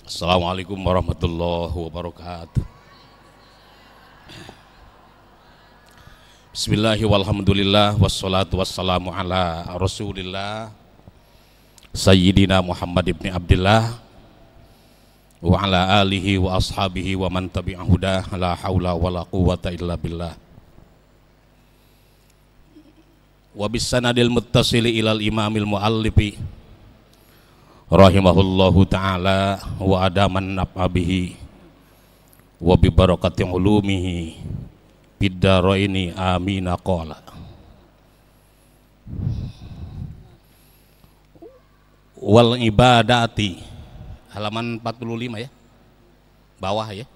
Assalamualaikum warahmatullahi wabarakatuh. Bismillahi walhamdulillah wassalatu wassalamu ala rasulillah Sayyidina Muhammad ibn Abdillah wa ala alihi wa ashabihi wa man tabi'ahudah la hawla wa la quwwata illa billah. Wa bisanadil muttasili ilal imamil muallifi rahimahullahu ta'ala wa adaman naf'abihi wa bi barakati ulumihi biddaraini amina qala wal ibadati, halaman 45 ya, bawah ya.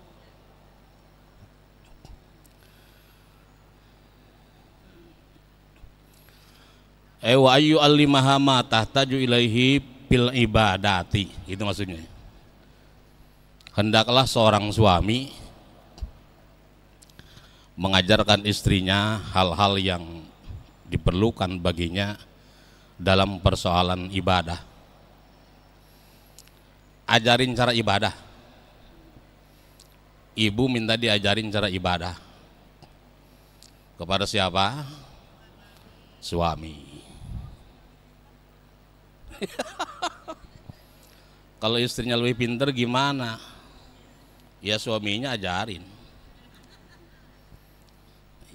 Wa ayyu allimaha ma tahtaju ilaihi bil ibadati, itu maksudnya. Hendaklah seorang suami mengajarkan istrinya hal-hal yang diperlukan baginya dalam persoalan ibadah. Ajarin cara ibadah. Ibu minta diajarin cara ibadah. Kepada siapa? Suami. Kalau istrinya lebih pintar gimana? Ya suaminya ajarin.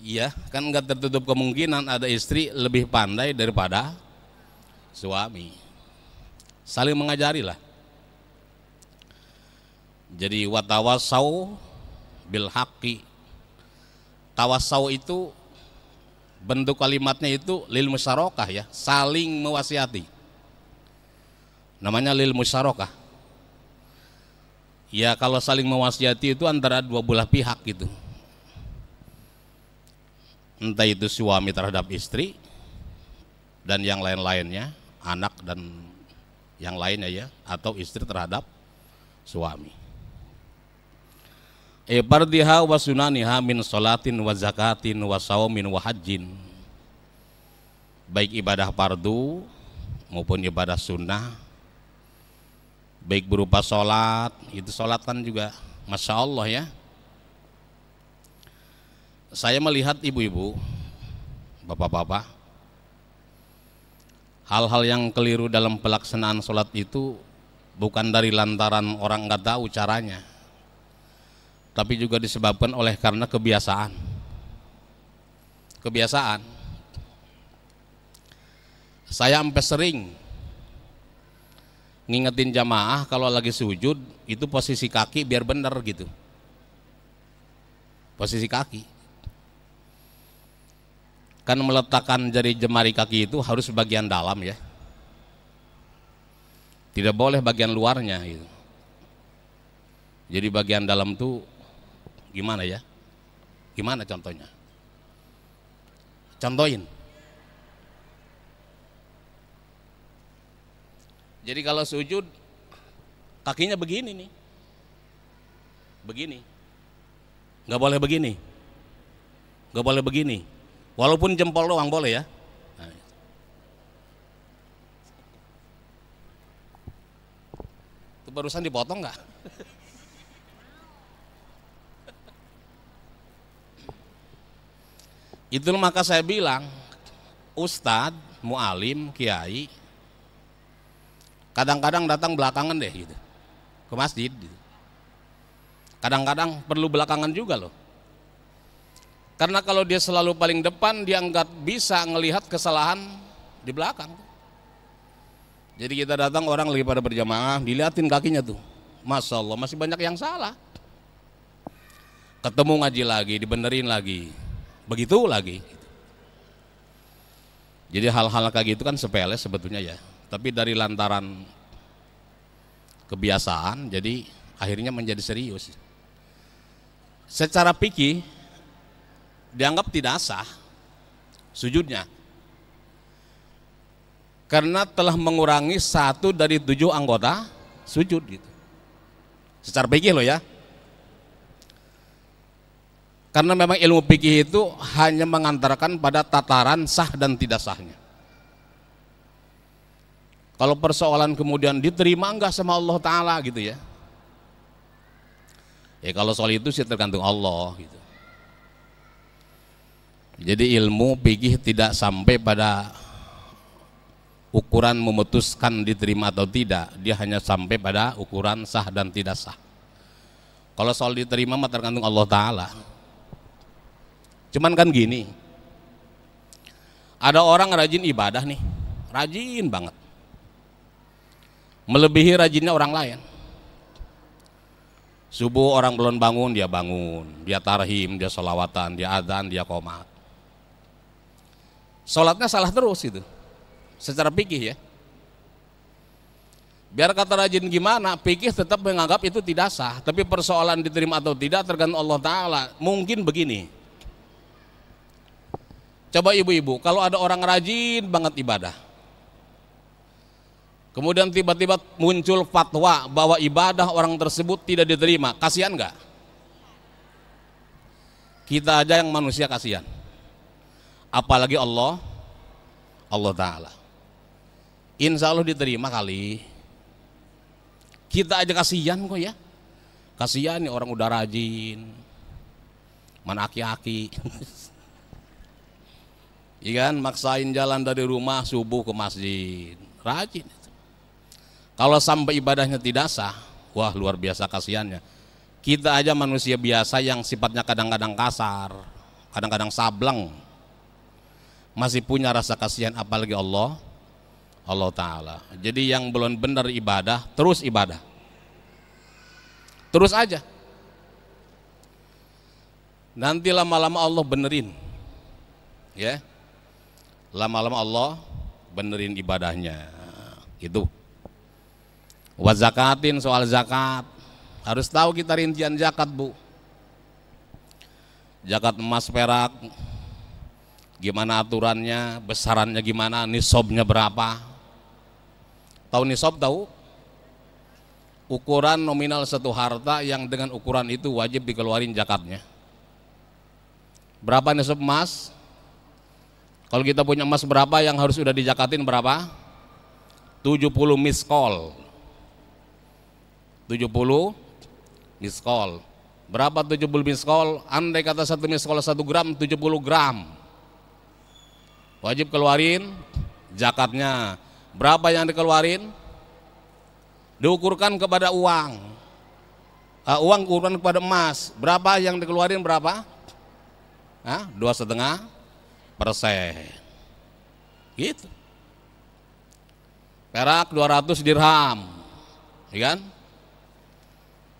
Iya, kan nggak tertutup kemungkinan ada istri lebih pandai daripada suami. Saling mengajari lah. Jadi watawasau bil haqqi. Tawasau itu bentuk kalimatnya itu lil musyarakah ya, saling mewasiati. Namanya lil musyarakah. Ya kalau saling mewasiati itu antara dua belah pihak gitu. Entah itu suami terhadap istri dan yang lain-lainnya, anak dan yang lainnya ya, atau istri terhadap suami. Fardiha wa sunaniha min sholatin wa zakatin wa saumin wa hajjin. Baik ibadah fardu maupun ibadah sunnah, baik berupa sholat, itu sholat kan juga Masya Allah ya. Saya melihat ibu-ibu, bapak-bapak, hal-hal yang keliru dalam pelaksanaan sholat itu bukan dari lantaran orang nggak tahu caranya, tapi juga disebabkan oleh karena kebiasaan. Kebiasaan. Saya sampai sering ngingetin jamaah kalau lagi sujud itu posisi kaki biar benar gitu. Posisi kaki. Kan meletakkan jari jemari kaki itu harus bagian dalam ya. Tidak boleh bagian luarnya gitu. Jadi bagian dalam tuh gimana ya? Gimana contohnya? Contohin. Jadi kalau sujud kakinya begini nih, begini, nggak boleh begini, nggak boleh begini, walaupun jempol doang boleh ya. Nah, itu barusan dipotong nggak? Itu maka saya bilang, ustadz, mualim, kiai, kadang-kadang datang belakangan deh gitu ke masjid gitu. Kadang-kadang perlu belakangan juga loh, karena kalau dia selalu paling depan dia nggak bisa ngelihat kesalahan di belakang. Jadi kita datang orang lagi pada berjamaah, dilihatin kakinya tuh, Masya Allah masih banyak yang salah. Ketemu ngaji lagi, dibenerin lagi, begitu lagi. Jadi hal-hal kayak gitu kan sepele sebetulnya ya, tapi dari lantaran kebiasaan jadi akhirnya menjadi serius. Secara fikih dianggap tidak sah sujudnya karena telah mengurangi 1 dari 7 anggota sujud gitu. Secara fikih loh ya. Karena memang ilmu fikih itu hanya mengantarkan pada tataran sah dan tidak sahnya. Kalau persoalan kemudian diterima enggak sama Allah Ta'ala gitu ya, Kalau soal itu sih tergantung Allah gitu. Jadi ilmu fikih tidak sampai pada ukuran memutuskan diterima atau tidak, dia hanya sampai pada ukuran sah dan tidak sah. Kalau soal diterima mah tergantung Allah Ta'ala. Cuman kan gini, ada orang rajin ibadah nih, rajin banget, melebihi rajinnya orang lain. Subuh orang belum bangun, dia tarhim, dia sholawatan, dia adzan, dia qomat. Sholatnya salah terus itu, secara fikih ya. Biar kata rajin gimana, fikih tetap menganggap itu tidak sah. Tapi persoalan diterima atau tidak tergantung Allah Ta'ala. Mungkin begini, coba ibu-ibu, kalau ada orang rajin banget ibadah, kemudian tiba-tiba muncul fatwa bahwa ibadah orang tersebut tidak diterima, kasihan nggak? Kita aja yang manusia kasihan, apalagi Allah Ta'ala. Insya Allah diterima kali. Kita aja kasihan kok ya. Kasihan nih orang udah rajin, mana aki-aki iya kan, maksain jalan dari rumah subuh ke masjid, rajin. Kalau sampai ibadahnya tidak sah, wah luar biasa kasihannya. Kita aja manusia biasa yang sifatnya kadang-kadang kasar, kadang-kadang sableng, masih punya rasa kasihan, apalagi Allah Ta'ala. Jadi yang belum benar ibadah, terus ibadah, terus aja. Nanti lama-lama Allah benerin, ya. Lama-lama Allah benerin ibadahnya. Itu. Wa zakatin, soal zakat, harus tahu kita rincian zakat, Bu. Zakat emas perak, gimana aturannya, besarannya gimana, nisabnya berapa? Tahu nisab tahu? Ukuran nominal satu harta yang dengan ukuran itu wajib dikeluarin zakatnya. Berapa nisab emas? Kalau kita punya emas berapa yang harus sudah dijakatin berapa? 70 miskol. 70 miskol. Berapa 70 miskol? Andai kata 1 miskol 1 gram, 70 gram. Wajib keluarin zakatnya. Berapa yang dikeluarin? Diukurkan kepada uang. Uang ukuran kepada emas. Berapa yang dikeluarin berapa? 2,5%. Gitu. Perak 200 dirham. Ya kan?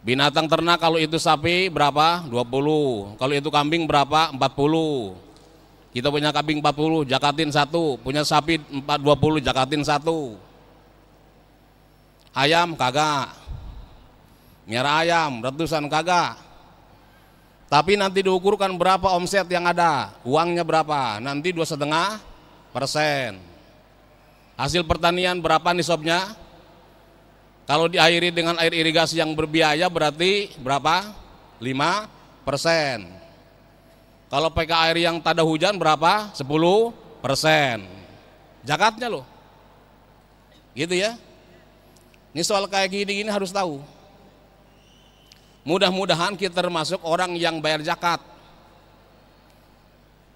Binatang ternak kalau itu sapi berapa? 20. Kalau itu kambing berapa? 40. Kita punya kambing 40, zakatin 1. Punya sapi 20, zakatin 1. Ayam kagak. Miara ayam ratusan kagak. Tapi nanti diukurkan berapa omset yang ada, uangnya berapa, nanti 2,5%. Hasil pertanian berapa nisabnya? Kalau diairi dengan air irigasi yang berbiaya berarti berapa? 5%. Kalau pakai air yang tak ada hujan berapa? 10%. Zakatnya loh. Gitu ya. Ini soal kayak gini-gini harus tahu. Mudah-mudahan kita termasuk orang yang bayar zakat.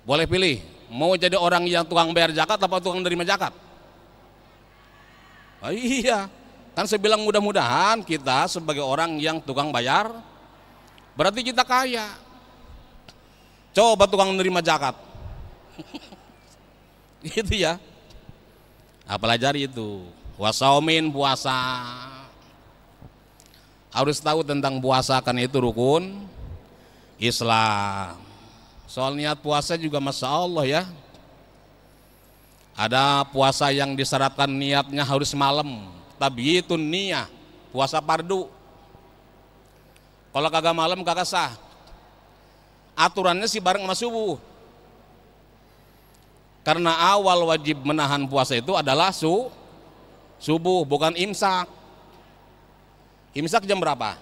Boleh pilih, mau jadi orang yang tukang bayar zakat apa tukang nerima zakat? Iya, kan saya bilang mudah-mudahan kita sebagai orang yang tukang bayar, berarti kita kaya. Coba tukang nerima zakat. Gitu ya. Pelajari itu. Wasaumin, puasa. Harus tahu tentang puasa, karena itu rukun Islam. Soal niat puasa juga Masya Allah ya. Ada puasa yang disyaratkan niatnya harus malam, tapi itu niat puasa fardu. Kalau kagak malam kagak sah. Aturannya sih bareng sama subuh. Karena awal wajib menahan puasa itu adalah subuh, bukan imsak. Imsak jam berapa?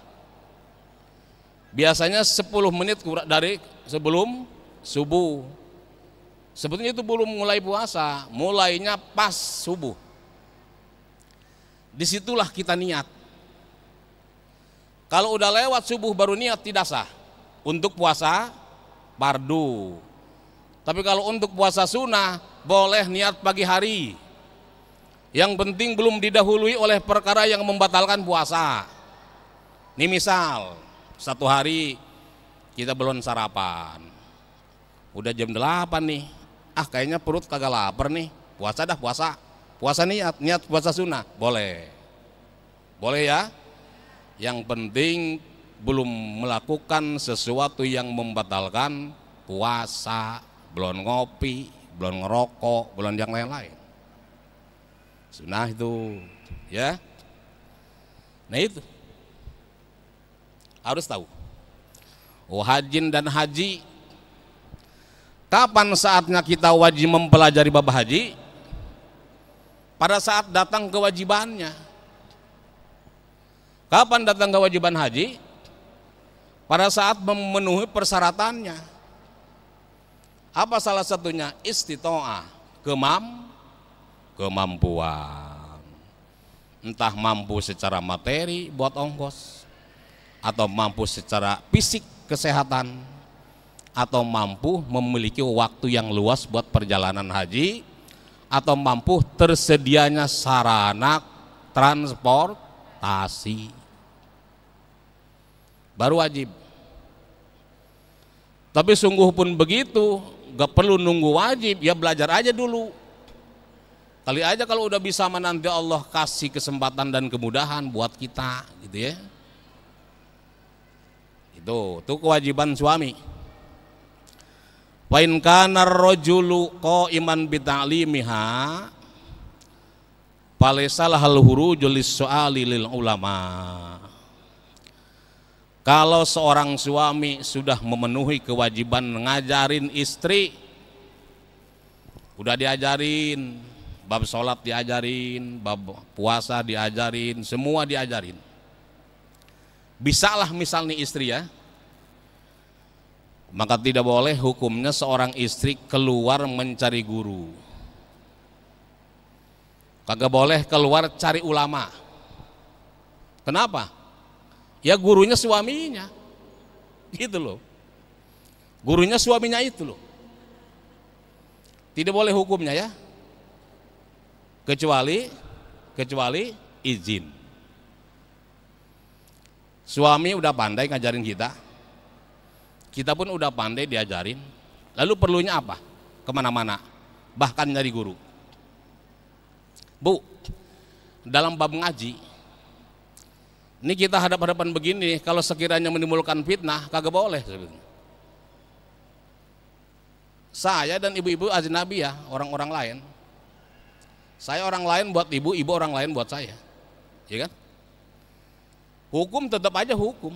Biasanya 10 menit dari sebelum subuh. Sebetulnya itu belum mulai puasa, mulainya pas subuh. Disitulah kita niat. Kalau udah lewat subuh baru niat tidak sah untuk puasa fardu. Tapi kalau untuk puasa sunnah boleh niat pagi hari. Yang penting belum didahului oleh perkara yang membatalkan puasa. Ini misal satu hari kita belum sarapan, udah jam 8 nih, kayaknya perut kagak lapar nih, puasa dah, puasa niat puasa sunnah, boleh ya. Yang penting belum melakukan sesuatu yang membatalkan puasa, belum ngopi, belum ngerokok, belum yang lain-lain. Sunnah itu ya. Nah itu harus tahu. Hajin dan haji, kapan saatnya kita wajib mempelajari bab haji? Pada saat datang kewajibannya. Kapan datang kewajiban haji? Pada saat memenuhi persyaratannya. Apa salah satunya? Istito'ah, kemampuan. Entah mampu secara materi buat ongkos, atau mampu secara fisik kesehatan, atau mampu memiliki waktu yang luas buat perjalanan haji, atau mampu tersedianya sarana transportasi, baru wajib. Tapi sungguh pun begitu, gak perlu nunggu wajib, ya belajar aja dulu. Kali aja kalau udah bisa nanti Allah kasih kesempatan dan kemudahan buat kita, gitu ya. Itu kewajiban suami. Wa in kana ar-rajulu qa'iman bi ta'limiha falaysa lahal huruju lis-su'ali lil ulama. Kalau seorang suami sudah memenuhi kewajiban ngajarin istri, udah diajarin, bab sholat diajarin, bab puasa diajarin, semua diajarin. Bisalah misalnya istri ya, maka tidak boleh hukumnya seorang istri keluar mencari guru. Kagak boleh keluar cari ulama. Kenapa? Ya gurunya suaminya, gitu loh. Gurunya suaminya itu loh. Tidak boleh hukumnya ya, kecuali izin. Suami udah pandai ngajarin kita, kita pun udah pandai diajarin. Lalu perlunya apa? Kemana-mana, bahkan nyari guru. Bu, dalam bab ngaji ini kita hadap-hadapan begini, kalau sekiranya menimbulkan fitnah, kagak boleh sebenarnya. Saya dan ibu-ibu ajnabi ya, orang-orang lain. Saya orang lain buat ibu, ibu orang lain buat saya, ya kan? Hukum tetap aja hukum.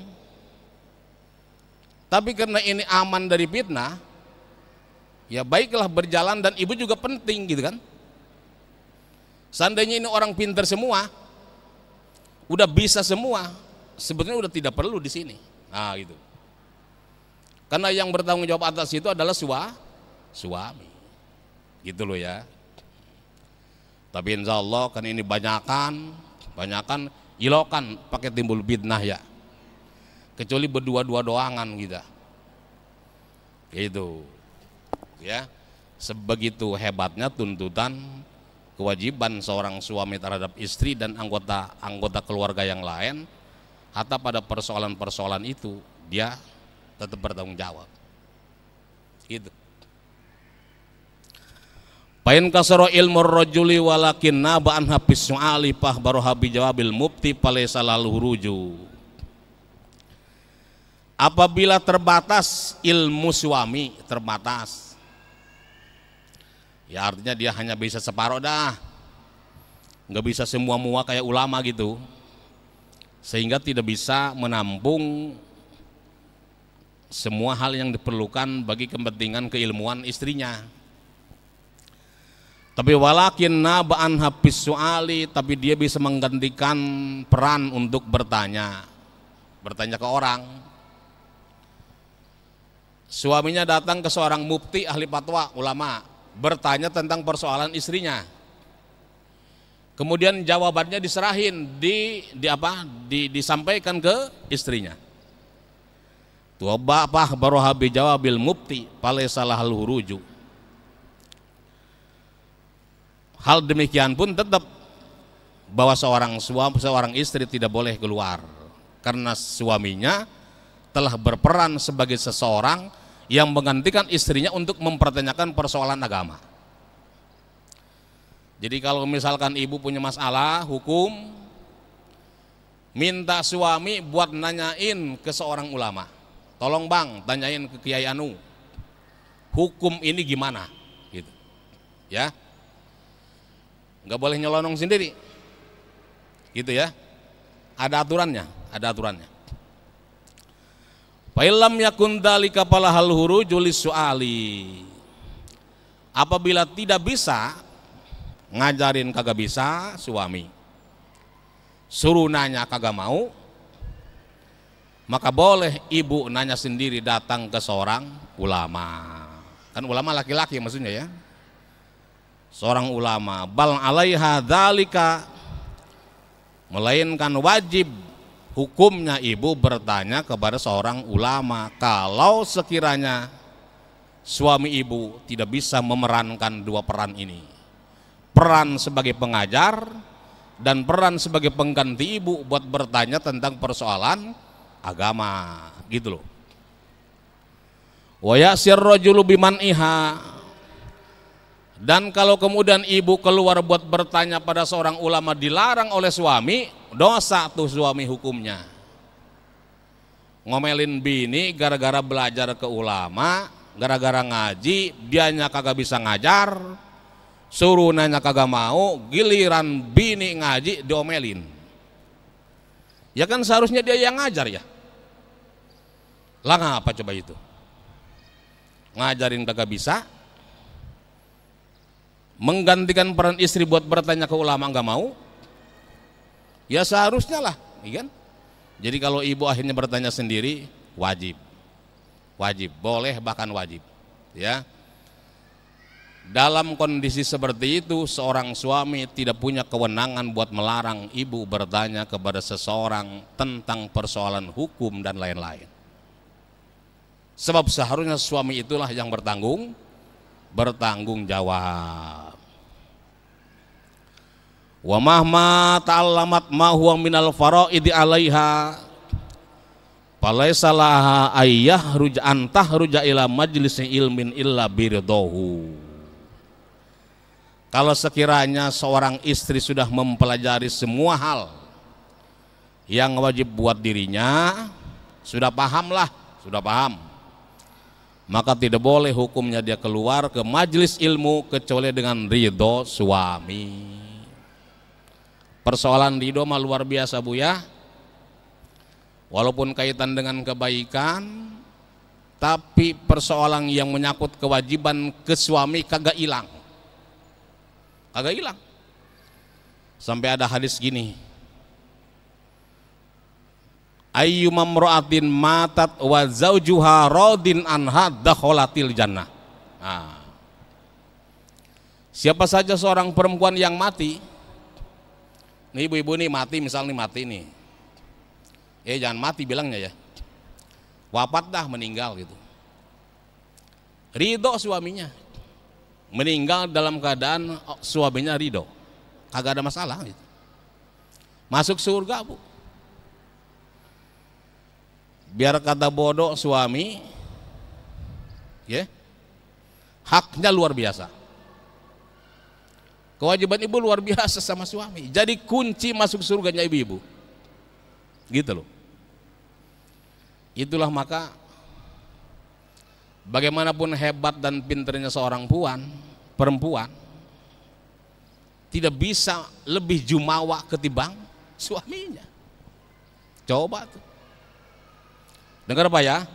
Tapi karena ini aman dari fitnah, ya baiklah berjalan, dan ibu juga penting gitu kan. Seandainya ini orang pintar semua, udah bisa semua, sebetulnya udah tidak perlu di sini. Nah gitu. Karena yang bertanggung jawab atas itu adalah suami. Gitu loh ya. Tapi insya Allah kan ini banyakan ilokan pakai timbul fitnah ya. Kecuali berdua-dua doangan kita. Gitu. Ya. Sebegitu hebatnya tuntutan kewajiban seorang suami terhadap istri dan anggota keluarga yang lain, hatta pada persoalan-persoalan itu dia tetap bertanggung jawab. Gitu. Pain kasaro ilmu rajuli walakin naba'an habis su'ali baru habi jawabil mufti palaysa lalu ruju. Apabila terbatas ilmu suami, terbatas, ya artinya dia hanya bisa separuh dah, nggak bisa semua kayak ulama gitu, sehingga tidak bisa menampung semua hal yang diperlukan bagi kepentingan keilmuan istrinya. Tapi walakin naba'an habis su'ali, tapi dia bisa menggantikan peran untuk bertanya ke orang. Suaminya datang ke seorang mufti ahli fatwa ulama, bertanya tentang persoalan istrinya. Kemudian jawabannya diserahin, disampaikan ke istrinya. Tua bapak barohabi jawabil mufti palesalah hal huruju. Hal demikian pun tetap bahwa seorang istri tidak boleh keluar karena suaminya telah berperan sebagai seseorang yang menggantikan istrinya untuk mempertanyakan persoalan agama. Jadi kalau misalkan ibu punya masalah hukum, minta suami buat nanyain ke seorang ulama. Tolong bang, tanyain ke Kiai Anu, hukum ini gimana? Gitu, ya. Nggak boleh nyelonong sendiri, gitu ya. Ada aturannya, ada aturannya. Fa'ilam yakun dzalika falahal huruju lis-su'ali. Apabila tidak bisa ngajarin kagak bisa suami, suruh nanya kagak mau, maka boleh ibu nanya sendiri datang ke seorang ulama. Kan ulama laki-laki maksudnya ya. Seorang ulama, bal alaiha dzalika, melainkan wajib hukumnya ibu bertanya kepada seorang ulama kalau sekiranya suami ibu tidak bisa memerankan dua peran ini, peran sebagai pengajar dan peran sebagai pengganti ibu buat bertanya tentang persoalan agama, gitu loh. Wa yasir rajulu biman'iha, dan kalau kemudian ibu keluar buat bertanya pada seorang ulama dilarang oleh suami, dosa tuh suami hukumnya. Ngomelin bini gara-gara belajar ke ulama, gara-gara ngaji, dianya kagak bisa ngajar, suruh nanya kagak mau, giliran bini ngaji diomelin. Ya kan seharusnya dia yang ngajar ya. Lah ngapa coba itu? Ngajarin kagak bisa, menggantikan peran istri buat bertanya ke ulama nggak mau, ya seharusnya lah, kan? Jadi kalau ibu akhirnya bertanya sendiri, wajib, boleh bahkan wajib, ya. Dalam kondisi seperti itu, seorang suami tidak punya kewenangan buat melarang ibu bertanya kepada seseorang tentang persoalan hukum dan lain-lain. Sebab seharusnya suami itulah yang bertanggung jawab. Wa mahma ta'allamat ma huwa minal faraidi 'alaiha falaisa laha ayyahruj antahruja ila majlis ilmin illa birdahu. Kalau sekiranya seorang istri sudah mempelajari semua hal yang wajib buat dirinya, sudah paham, maka tidak boleh hukumnya dia keluar ke majelis ilmu kecuali dengan ridho suami. Persoalan ridho mah luar biasa Bu ya. Walaupun kaitan dengan kebaikan, tapi persoalan yang menyangkut kewajiban ke suami kagak hilang. Sampai ada hadis gini, ayyuma mra'atin matat wa zaujuha radin anha dakhalatil jannah. Nah, siapa saja seorang perempuan yang mati, nih ibu-ibu nih mati, misalnya mati nih, jangan mati bilangnya ya, wafat dah, meninggal gitu, ridho suaminya, meninggal dalam keadaan suaminya ridho, kagak ada masalah gitu, masuk surga Bu. Biar kata bodoh suami, ya, haknya luar biasa. Kewajiban ibu luar biasa sama suami. Jadi kunci masuk surganya ibu-ibu. Gitu loh. Itulah maka bagaimanapun hebat dan pinternya seorang perempuan tidak bisa lebih jumawa ketimbang suaminya. Coba tuh. Dengar Pak ya,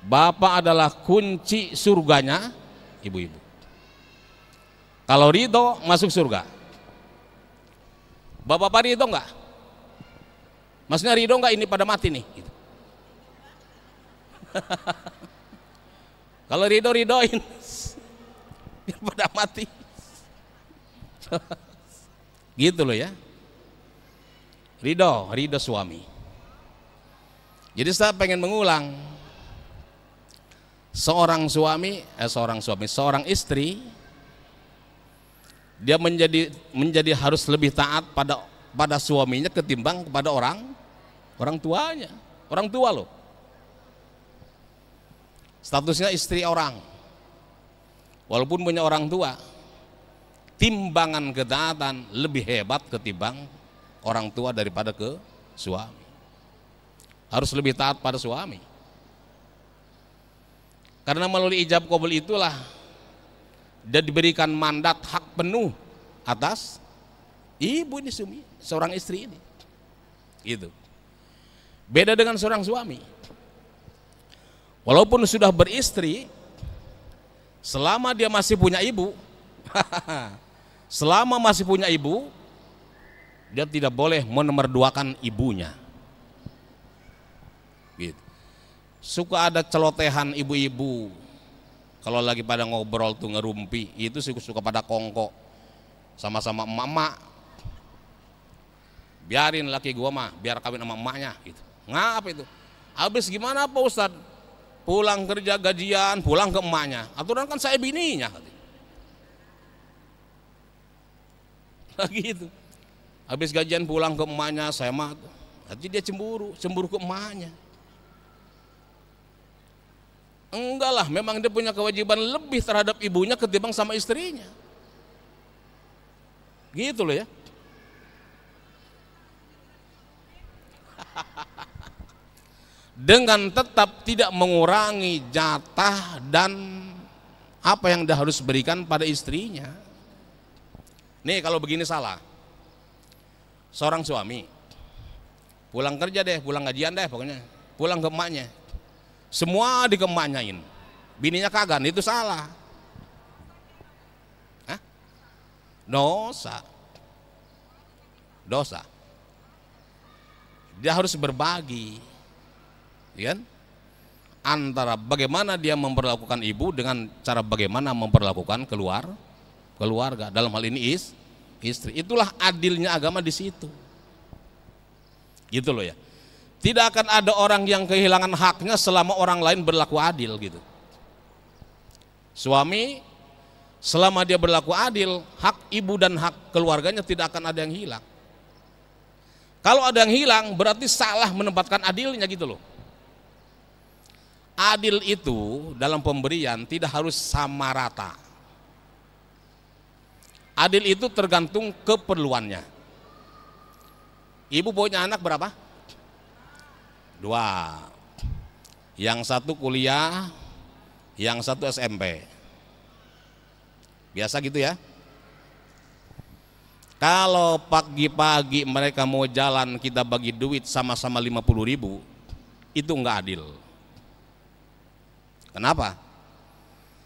bapak adalah kunci surganya ibu-ibu. Kalau ridho masuk surga. Bapak ridho enggak? Maksudnya ridho enggak ini pada mati nih? Gitu. Kalau ridhoin pada mati. Gitu loh ya. Ridho suami. Jadi saya pengen mengulang, seorang istri, dia menjadi harus lebih taat pada suaminya ketimbang kepada orang tuanya. Orang tua loh. Statusnya istri orang. Walaupun punya orang tua, timbangan ketaatan lebih hebat ketimbang orang tua daripada ke suami. Harus lebih taat pada suami. Karena melalui ijab qabul itulah dia diberikan mandat hak penuh atas ibu ini, seorang istri ini. Gitu. Beda dengan seorang suami. Walaupun sudah beristri, selama dia masih punya ibu, selama masih punya ibu, dia tidak boleh menomorduakan ibunya. Gitu. Suka ada celotehan ibu-ibu kalau lagi pada ngobrol tuh ngerumpi, itu suka pada kongko sama-sama emak-emak. Biarin laki gua mah biar kawin sama emaknya gitu. Ngapa itu? Habis gimana Pak Ustad? Pulang kerja gajian, pulang ke emaknya. Aturan kan saya bininya. Lagi itu. Habis gajian pulang ke emaknya, saya mah. Jadi dia cemburu ke emaknya. Enggak lah, memang dia punya kewajiban lebih terhadap ibunya ketimbang sama istrinya. Gitu loh ya. Dengan tetap tidak mengurangi jatah dan apa yang dia harus berikan pada istrinya. Nih kalau begini salah. Seorang suami pulang kerja deh, pulang gajian deh pokoknya, pulang ke emaknya. Semua dikemaknyain, bininya kagak, itu salah. Hah? Dosa. Dia harus berbagi, kan? Antara bagaimana dia memperlakukan ibu dengan cara bagaimana memperlakukan keluarga. Dalam hal ini istri. Itulah adilnya agama di situ. Gitu loh ya. Tidak akan ada orang yang kehilangan haknya selama orang lain berlaku adil gitu. Suami selama dia berlaku adil, hak ibu dan hak keluarganya tidak akan ada yang hilang. Kalau ada yang hilang berarti salah menempatkan adilnya gitu loh. Adil itu dalam pemberian tidak harus sama rata. Adil itu tergantung keperluannya. Ibu punya anak berapa? 2. Yang satu kuliah, yang satu SMP. Biasa gitu ya. Kalau pagi-pagi mereka mau jalan kita bagi duit sama-sama 50.000, itu enggak adil. Kenapa?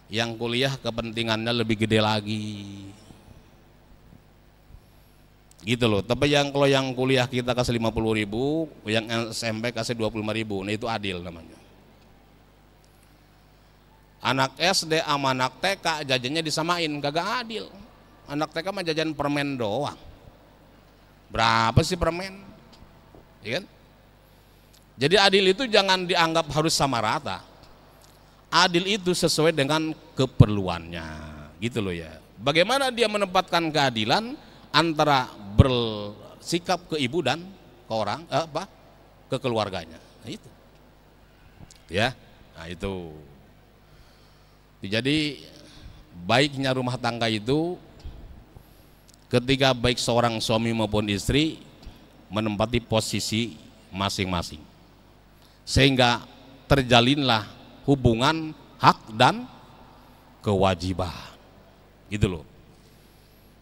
Yang kuliah kepentingannya lebih gede lagi. Gitu loh. Tapi kalau yang kuliah kita kasih 50.000, yang SMP kasih 25.000, nah itu adil namanya. Anak SD sama anak TK jajannya disamain, kagak adil. Anak TK mah jajan permen doang. Berapa sih permen? Ya kan? Jadi adil itu jangan dianggap harus sama rata. Adil itu sesuai dengan keperluannya, gitu loh ya. Bagaimana dia menempatkan keadilan antara bersikap ke ibu dan ke keluarganya. Nah, itu. Ya. Nah, itu. Jadi baiknya rumah tangga itu ketika baik seorang suami maupun istri menempati posisi masing-masing. Sehingga terjalinlah hubungan hak dan kewajiban. Gitu loh.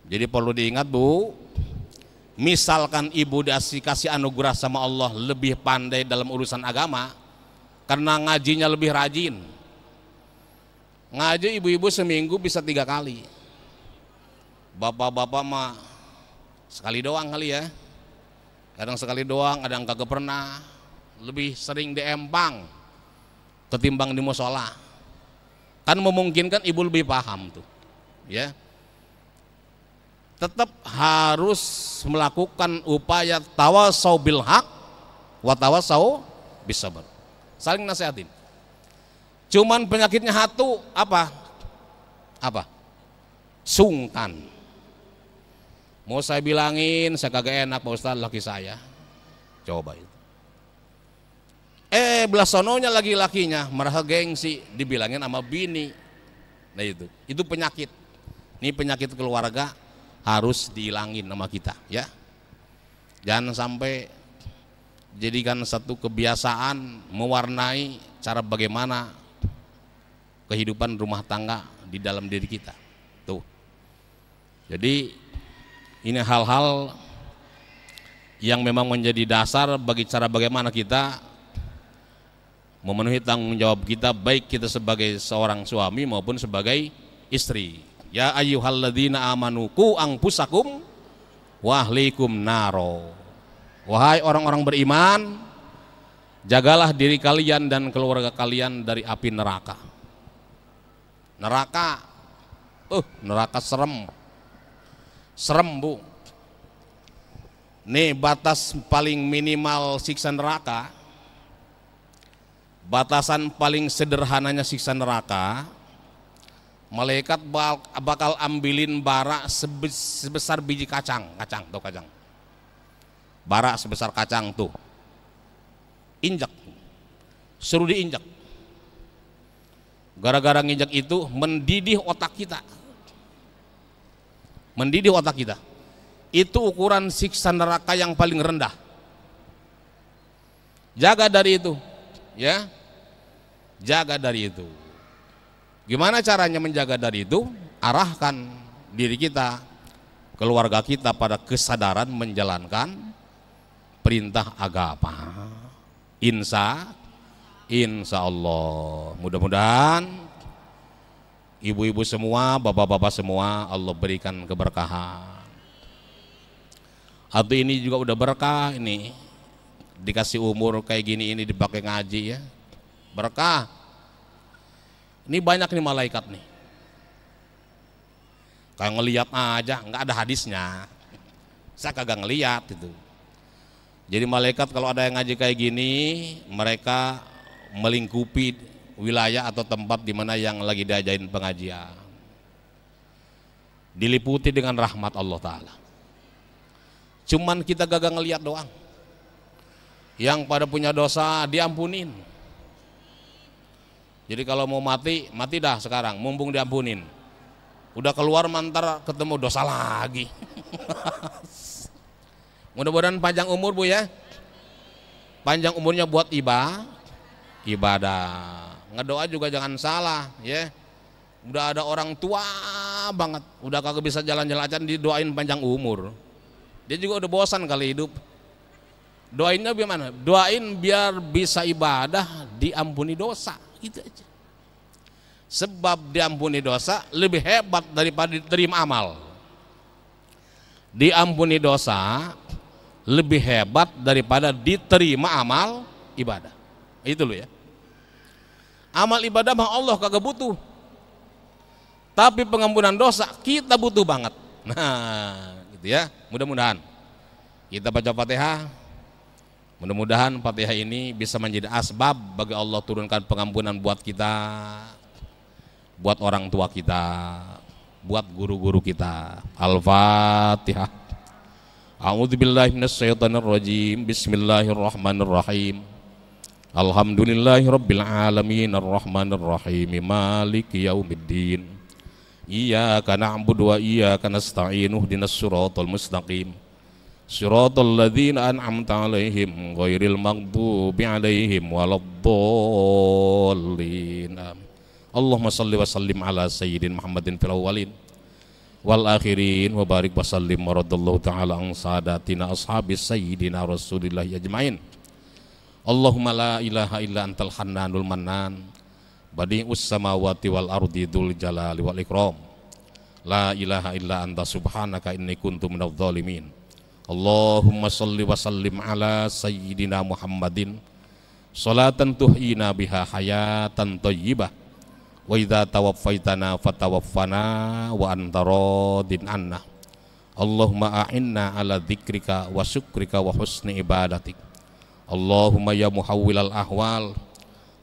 Jadi perlu diingat Bu, misalkan ibu dikasih anugerah sama Allah lebih pandai dalam urusan agama karena ngajinya lebih rajin. Ngaji ibu-ibu seminggu bisa 3 kali. Bapak-bapak mah sekali doang kali ya. Kadang sekali doang, ada yang kagak pernah. Lebih sering di empang ketimbang di musola. Kan memungkinkan ibu lebih paham tuh. Ya. tetap harus melakukan upaya tawasau bil haq wa tawasau bis sabr. Saling nasihatin. Cuman penyakitnya satu apa? Apa? Sungkan. Mau saya bilangin, saya kagak enak Pak Ustaz, laki saya. Coba itu. Belah sononya laki-lakinya merasa gengsi, dibilangin sama bini. Nah itu penyakit. Ini penyakit keluarga harus dihilangin sama kita, ya. Jangan sampai jadikan satu kebiasaan mewarnai cara bagaimana kehidupan rumah tangga di dalam diri kita. Tuh. Jadi ini hal-hal yang memang menjadi dasar bagi cara bagaimana kita memenuhi tanggung jawab kita, baik kita sebagai seorang suami maupun sebagai istri. Ya ayyuhalladzina amanu qu anfusakum wa ahlikum naro. Wahai orang-orang beriman, jagalah diri kalian dan keluarga kalian dari api neraka. Neraka serem. Serem, Bu. Nih batas paling minimal siksa neraka. Batasan paling sederhananya siksa neraka, malaikat bakal ambilin bara sebesar biji kacang, tuh kacang. Bara sebesar kacang tuh. Injak. Suruh diinjak. Gara-gara nginjak itu mendidih otak kita. Mendidih otak kita. Itu ukuran siksa neraka yang paling rendah. Jaga dari itu, ya. Jaga dari itu. Gimana caranya menjaga dari itu? Arahkan diri kita, keluarga kita pada kesadaran menjalankan perintah agama. Insya Allah. Mudah-mudahan ibu-ibu semua, bapak-bapak semua, Allah berikan keberkahan. Atau ini juga udah berkah ini. Dikasih umur kayak gini ini dipakai ngaji ya. Berkah. Ini banyak nih malaikat nih. Kayak ngeliat aja, nggak ada hadisnya. Saya kagak ngeliat itu. Jadi malaikat kalau ada yang ngaji kayak gini, mereka melingkupi wilayah atau tempat di mana yang lagi diajain pengajian. Diliputi dengan rahmat Allah Ta'ala. Cuman kita gagak ngeliat doang. Yang pada punya dosa diampunin. Jadi kalau mau mati, mati dah sekarang, mumpung diampunin. Udah keluar mantar ketemu dosa lagi. Mudah-mudahan panjang umur Bu ya. Panjang umurnya buat ibadah. Ngedoa juga jangan salah ya. Udah ada orang tua banget, udah kagak bisa jalan-jalan aja didoain panjang umur. Dia juga udah bosan kali hidup. Doainnya gimana? Doain biar bisa ibadah, diampuni dosa. Gitu aja. Sebab diampuni dosa lebih hebat daripada diterima amal. Diampuni dosa lebih hebat daripada diterima amal ibadah. Itu loh ya. Amal ibadah mah Allah kagak butuh. Tapi pengampunan dosa kita butuh banget. Nah, gitu ya. Mudah-mudahan kita baca Fatihah. Mudah-mudahan Fatihah ini bisa menjadi asbab bagi Allah turunkan pengampunan buat kita, buat orang tua kita, buat guru-guru kita. Al-Fatihah. A'udzubillahi minasyaitonirrajim. Bismillahirrahmanirrahim. Alhamdulillahirabbil alamin arrahmanirrahim maliki yaumiddin. Iyyaka na'budu wa iyyaka nasta'in ihdinas siratal mustaqim. Siratal ladzina an'amta 'alaihim ghairil maghdubi 'alaihim waladdallin. Allahumma shalli wa sallim ala sayyidina Muhammadin fil awwalin wal akhirin wa barik wa sallim radallahu ta'ala an sadatina ashabis sayyidina Rasulillah ajmain. Allahumma la ilaha illa antal hannanul mannan badi'us samawati wal ardi dzul jalali wal ikram. La ilaha illa anta subhanaka inni kuntu minadh dhalimin. Allahumma salli wa sallim ala sayyidina Muhammadin salatan tuhyina biha hayatan thayyibah wa idza tawaffaitana fatawaffana wa anta radin anna. Allahumma a'inna ala dzikrika wa syukrika wa husni ibadatik. Allahumma ya muhawwilal ahwal,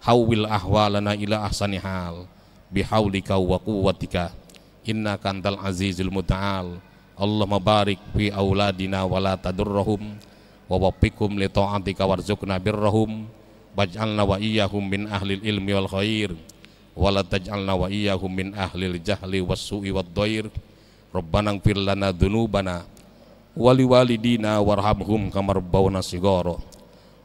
hawwil ahwalana ila ahsani hal bihaulika wa quwwatika innaka antal azizul muta'al. Allahumma barik fi auladina wa la tadurrahum wa waffiqhum li ta'atika warzuqna birrahum waj'alna wa iyyahum min ahlil ilmi wal khair wa la taj'alna wa iyyahum min ahlil jahli was su'i wad dhair. Rabbana ighfir lana dzunubana wa liwalidina warhamhum kama rabbawna shighara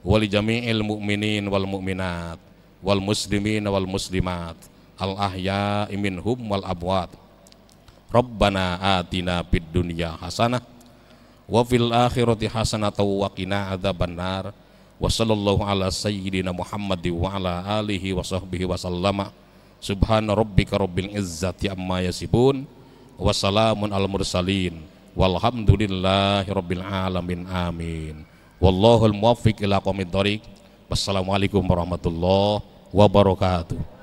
wa li jami'il mu'minin wal mu'minat wal muslimin wal muslimat al ahya'i minhum wal amwat. Rabbana atina fid dunya hasanah wa fil akhirati hasanah wa qina adzabannar. Wa sallallahu ala sayyidina Muhammad wa ala alihi wa sahbihi wa sallama. Subhana rabbika rabbil izzati amma yasifun wa salamun al mursalin walhamdulillahi rabbil alamin. Amin. Wallahul muwaffiq ila aqwamit thoriq. Wassalamualaikum warahmatullahi wabarakatuh.